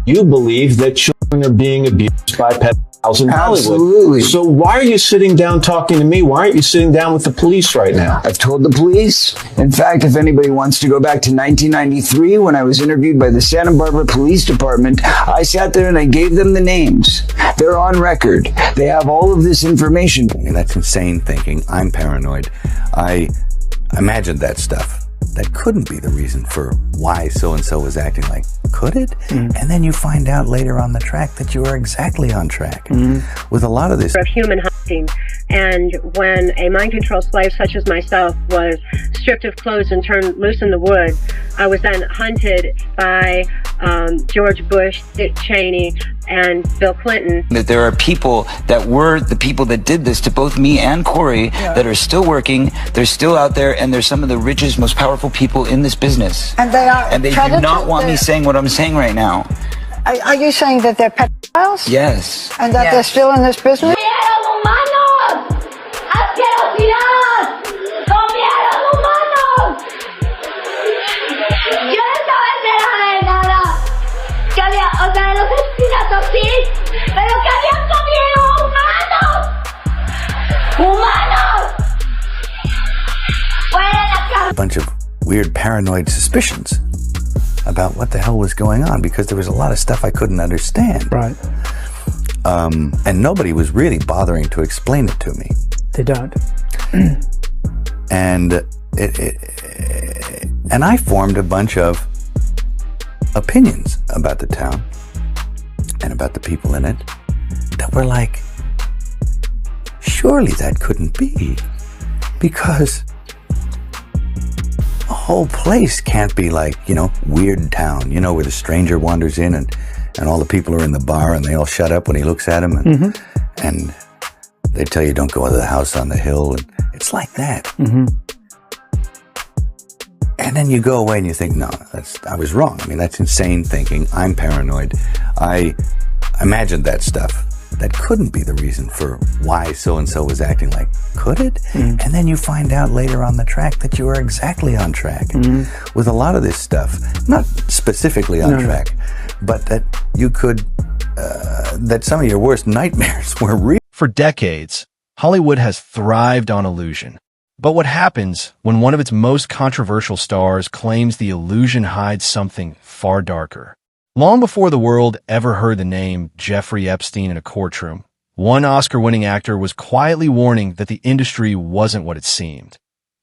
You believe that children are being abused by pedophiles in Hollywood. Absolutely. So why are you sitting down talking to me? Why aren't you sitting down with the police right now? I've told the police. In fact, if anybody wants to go back to 1993 when I was interviewed by the Santa Barbara Police Department, I sat there and I gave them the names. They're on record. They have all of this information. That's insane thinking. I'm paranoid. I imagined that stuff. That couldn't be the reason for why so-and-so was acting like, could it? And then you find out later on the track that you are exactly on track. With a lot of this of human hunting, and when a mind control slave such as myself was stripped of clothes and turned loose in the woods, I was then hunted by George Bush, Dick Cheney, and Bill Clinton. That there are people that were the people that did this to both me and Corey that are still working, they're still out there, and they're some of the richest, most powerful people in this business. And they are. And they do not want me saying what I'm saying right now. Are you saying that they're pedophiles? Yes. And that they're still in this business? A bunch of weird paranoid suspicions about what the hell was going on, because there was a lot of stuff I couldn't understand. Right. And nobody was really bothering to explain it to me. They don't. And and I formed a bunch of opinions about the town and about the people in it that were like, surely that couldn't be, because a whole place can't be like, Weird Town, where the stranger wanders in and all the people are in the bar and they all shut up when he looks at them and they tell you don't go to the house on the hill, and it's like that. And then you go away and you think, no, I was wrong. I mean, that's insane thinking. I'm paranoid. I imagined that stuff. That couldn't be the reason for why so-and-so was acting like, could it? And then you find out later on the track that you are exactly on track. With a lot of this stuff, not specifically on track, but that you could, that some of your worst nightmares were real. For decades, Hollywood has thrived on illusion. But what happens when one of its most controversial stars claims the illusion hides something far darker? Long before the world ever heard the name Jeffrey Epstein in a courtroom, one Oscar-winning actor was quietly warning that the industry wasn't what it seemed.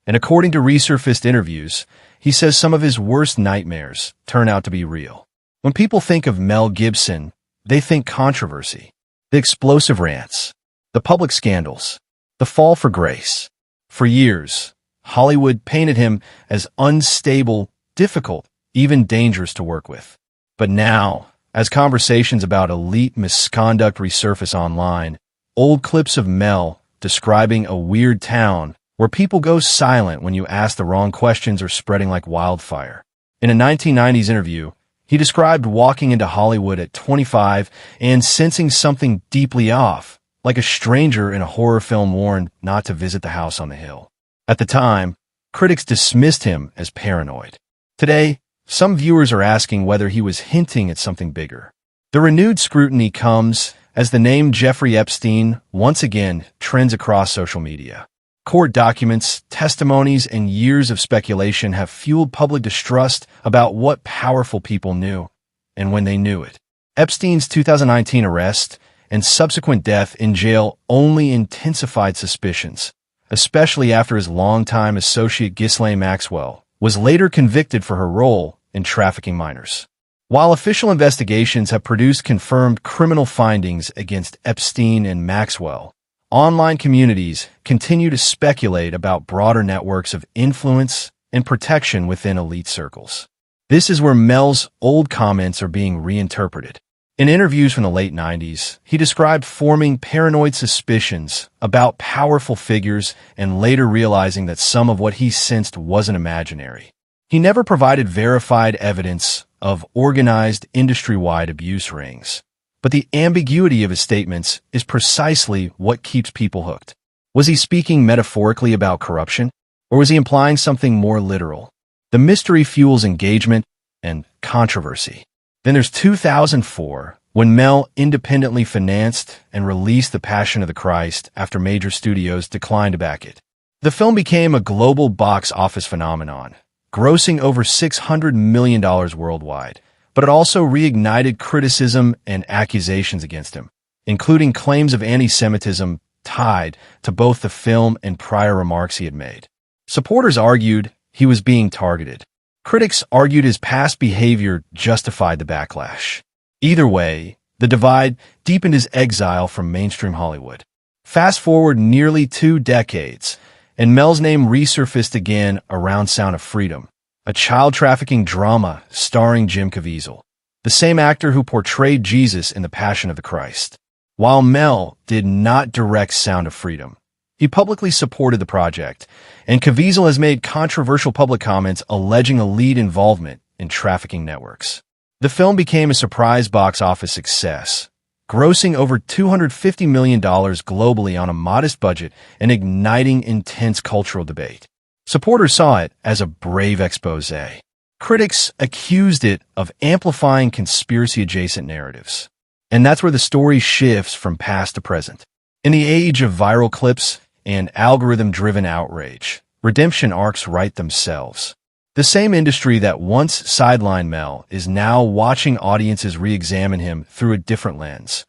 And according to resurfaced interviews, he says some of his worst nightmares turn out to be real. When people think of Mel Gibson, they think controversy, the explosive rants, the public scandals, the fall for grace. For years, Hollywood painted him as unstable, difficult, even dangerous to work with. But now, as conversations about elite misconduct resurface online, old clips of Mel describing a weird town where people go silent when you ask the wrong questions are spreading like wildfire. In a 1990s interview, he described walking into Hollywood at 25 and sensing something deeply off, like a stranger in a horror film warned not to visit the house on the hill. At the time, critics dismissed him as paranoid. Today, some viewers are asking whether he was hinting at something bigger. The renewed scrutiny comes as the name Jeffrey Epstein once again trends across social media. Court documents, testimonies, and years of speculation have fueled public distrust about what powerful people knew and when they knew it. Epstein's 2019 arrest and subsequent death in jail only intensified suspicions, especially after his longtime associate Ghislaine Maxwell was later convicted for her role in trafficking minors. While official investigations have produced confirmed criminal findings against Epstein and Maxwell, online communities continue to speculate about broader networks of influence and protection within elite circles. This is where Mel's old comments are being reinterpreted. In interviews from the late 90s, he described forming paranoid suspicions about powerful figures and later realizing that some of what he sensed wasn't imaginary. He never provided verified evidence of organized industry-wide abuse rings. But the ambiguity of his statements is precisely what keeps people hooked. Was he speaking metaphorically about corruption, or was he implying something more literal? The mystery fuels engagement and controversy. Then there's 2004, when Mel independently financed and released The Passion of the Christ after major studios declined to back it. The film became a global box office phenomenon, grossing over $600 million worldwide, but it also reignited criticism and accusations against him, including claims of anti-Semitism tied to both the film and prior remarks he had made. Supporters argued he was being targeted. Critics argued his past behavior justified the backlash. Either way, the divide deepened his exile from mainstream Hollywood. Fast forward nearly 2 decades, and Mel's name resurfaced again around Sound of Freedom, a child trafficking drama starring Jim Caviezel, the same actor who portrayed Jesus in The Passion of the Christ. While Mel did not direct Sound of Freedom, he publicly supported the project, and Caviezel has made controversial public comments alleging a lead involvement in trafficking networks. The film became a surprise box office success, grossing over $250 million globally on a modest budget and igniting intense cultural debate. Supporters saw it as a brave expose. Critics accused it of amplifying conspiracy-adjacent narratives. And that's where the story shifts from past to present. In the age of viral clips and algorithm-driven outrage, redemption arcs write themselves. The same industry that once sidelined Mel is now watching audiences re-examine him through a different lens,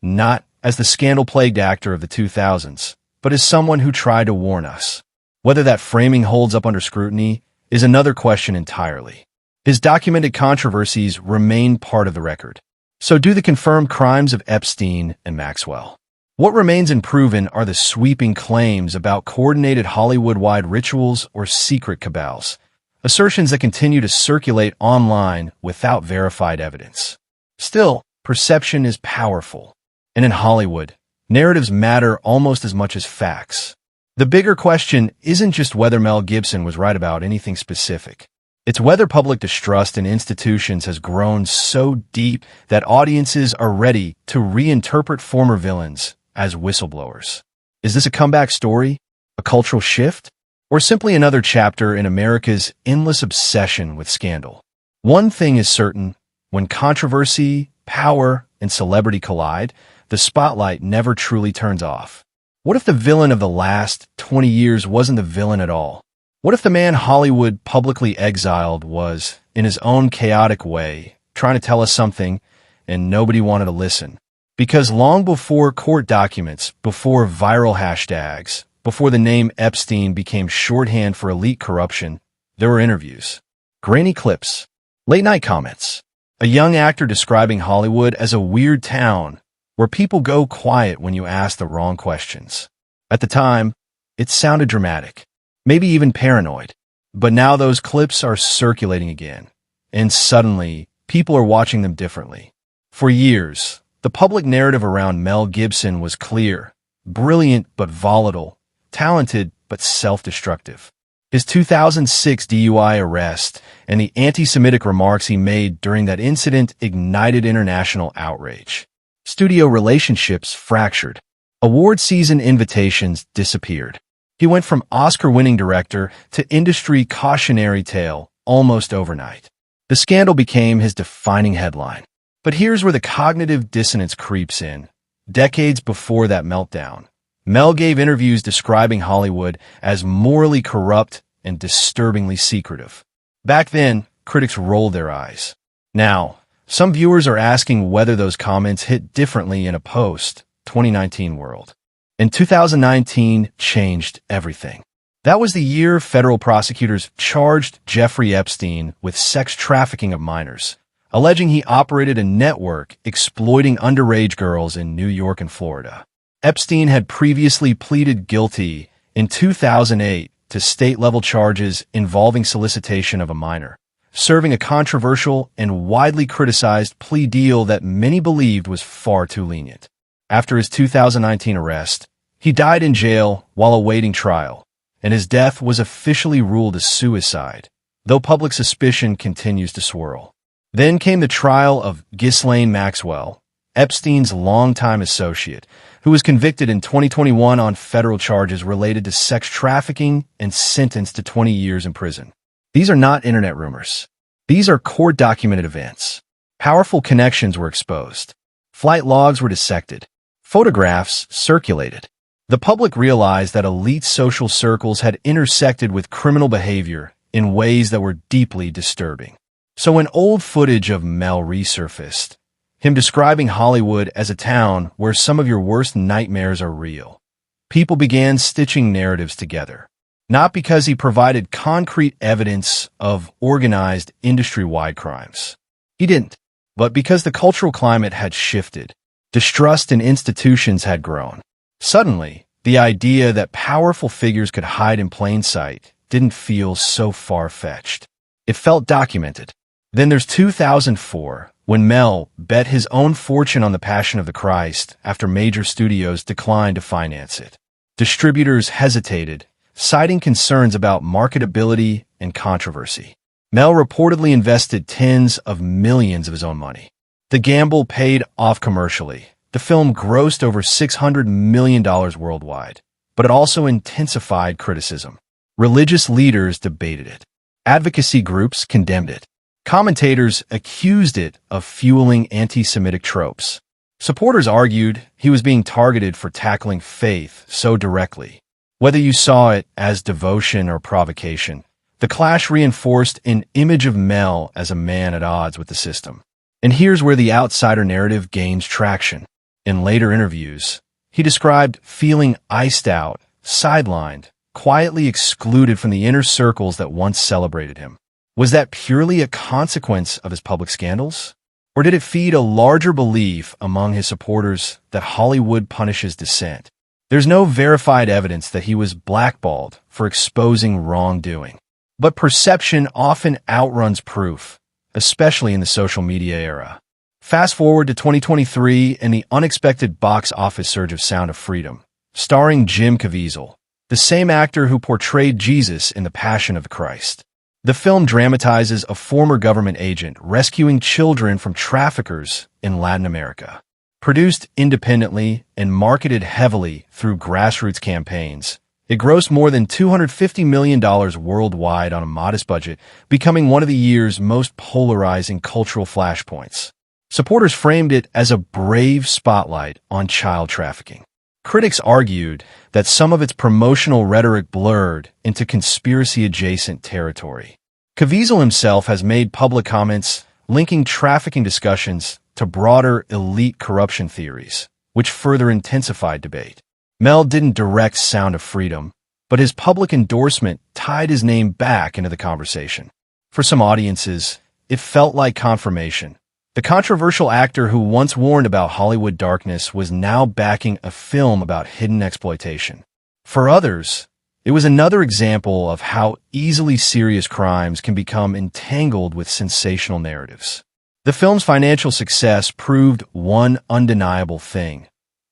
not as the scandal-plagued actor of the 2000s, but as someone who tried to warn us. Whether that framing holds up under scrutiny is another question entirely. His documented controversies remain part of the record. So do the confirmed crimes of Epstein and Maxwell. What remains unproven are the sweeping claims about coordinated Hollywood-wide rituals or secret cabals, assertions that continue to circulate online without verified evidence. Still, perception is powerful. And in Hollywood, narratives matter almost as much as facts. The bigger question isn't just whether Mel Gibson was right about anything specific. It's whether public distrust in institutions has grown so deep that audiences are ready to reinterpret former villains as whistleblowers. Is this a comeback story, a cultural shift, or simply another chapter in America's endless obsession with scandal? One thing is certain: when controversy, power, and celebrity collide, the spotlight never truly turns off. What if the villain of the last 20 years wasn't the villain at all? What if the man Hollywood publicly exiled was, in his own chaotic way, trying to tell us something and nobody wanted to listen? Because long before court documents, before viral hashtags, before the name Epstein became shorthand for elite corruption, there were interviews, grainy clips, late-night comments, a young actor describing Hollywood as a weird town where people go quiet when you ask the wrong questions. At the time, it sounded dramatic, maybe even paranoid. But now those clips are circulating again, and suddenly, people are watching them differently. For years, the public narrative around Mel Gibson was clear: brilliant but volatile, talented but self-destructive. His 2006 DUI arrest and the anti-Semitic remarks he made during that incident ignited international outrage. Studio relationships fractured. Award season invitations disappeared. He went from Oscar-winning director to industry cautionary tale almost overnight. The scandal became his defining headline. But here's where the cognitive dissonance creeps in. Decades before that meltdown, Mel gave interviews describing Hollywood as morally corrupt and disturbingly secretive. Back then, critics rolled their eyes. Now, some viewers are asking whether those comments hit differently in a post-2019 world. And 2019 changed everything. That was the year federal prosecutors charged Jeffrey Epstein with sex trafficking of minors, alleging he operated a network exploiting underage girls in New York and Florida. Epstein had previously pleaded guilty in 2008 to state-level charges involving solicitation of a minor, serving a controversial and widely criticized plea deal that many believed was far too lenient. After his 2019 arrest, he died in jail while awaiting trial, and his death was officially ruled a suicide, though public suspicion continues to swirl. Then came the trial of Ghislaine Maxwell, Epstein's longtime associate, who was convicted in 2021 on federal charges related to sex trafficking and sentenced to 20 years in prison. These are not internet rumors. These are court-documented events. Powerful connections were exposed. Flight logs were dissected. Photographs circulated. The public realized that elite social circles had intersected with criminal behavior in ways that were deeply disturbing. So when old footage of Mel resurfaced, him describing Hollywood as a town where some of your worst nightmares are real, people began stitching narratives together. Not because he provided concrete evidence of organized industry-wide crimes. He didn't, but because the cultural climate had shifted. Distrust in institutions had grown. Suddenly, the idea that powerful figures could hide in plain sight didn't feel so far-fetched. It felt documented. Then there's 2004, when Mel bet his own fortune on The Passion of the Christ after major studios declined to finance it. Distributors hesitated, citing concerns about marketability and controversy. Mel reportedly invested tens of millions of his own money. The gamble paid off commercially. The film grossed over $600 million worldwide, but it also intensified criticism. Religious leaders debated it. Advocacy groups condemned it. Commentators accused it of fueling anti-Semitic tropes. Supporters argued he was being targeted for tackling faith so directly. Whether you saw it as devotion or provocation, the clash reinforced an image of Mel as a man at odds with the system. And here's where the outsider narrative gains traction. In later interviews, he described feeling iced out, sidelined, quietly excluded from the inner circles that once celebrated him. Was that purely a consequence of his public scandals? Or did it feed a larger belief among his supporters that Hollywood punishes dissent? There's no verified evidence that he was blackballed for exposing wrongdoing. But perception often outruns proof, especially in the social media era. Fast forward to 2023 and the unexpected box office surge of Sound of Freedom, starring Jim Caviezel, the same actor who portrayed Jesus in The Passion of the Christ. The film dramatizes a former government agent rescuing children from traffickers in Latin America. Produced independently and marketed heavily through grassroots campaigns, it grossed more than $250 million worldwide on a modest budget, becoming one of the year's most polarizing cultural flashpoints. Supporters framed it as a brave spotlight on child trafficking. Critics argued that some of its promotional rhetoric blurred into conspiracy-adjacent territory. Caviezel himself has made public comments linking trafficking discussions to broader elite corruption theories, which further intensified debate. Mel didn't direct Sound of Freedom, but his public endorsement tied his name back into the conversation. For some audiences, it felt like confirmation. The controversial actor who once warned about Hollywood darkness was now backing a film about hidden exploitation. For others, it was another example of how easily serious crimes can become entangled with sensational narratives. The film's financial success proved one undeniable thing.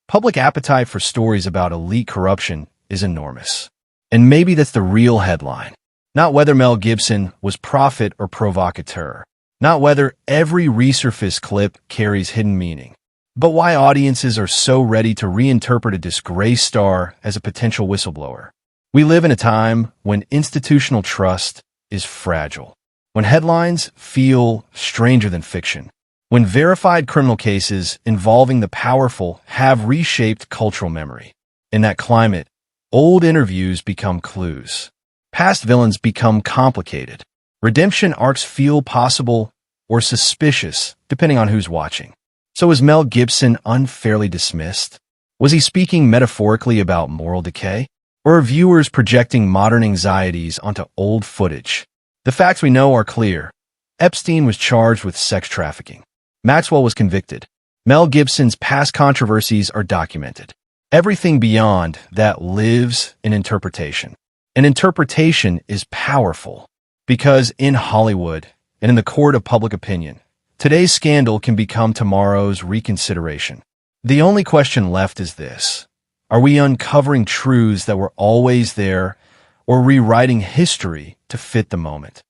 Public appetite for stories about elite corruption is enormous. And maybe that's the real headline. Not whether Mel Gibson was prophet or provocateur. Not whether every resurfaced clip carries hidden meaning. But why audiences are so ready to reinterpret a disgraced star as a potential whistleblower. We live in a time when institutional trust is fragile. When headlines feel stranger than fiction. When verified criminal cases involving the powerful have reshaped cultural memory. In that climate, old interviews become clues. Past villains become complicated. Redemption arcs feel possible or suspicious, depending on who's watching. So is Mel Gibson unfairly dismissed? Was he speaking metaphorically about moral decay? Or are viewers projecting modern anxieties onto old footage? The facts we know are clear. Epstein was charged with sex trafficking. Maxwell was convicted. Mel Gibson's past controversies are documented. Everything beyond that lives in interpretation. And interpretation is powerful because in Hollywood and in the court of public opinion, today's scandal can become tomorrow's reconsideration. The only question left is this. Are we uncovering truths that were always there or rewriting history to fit the moment?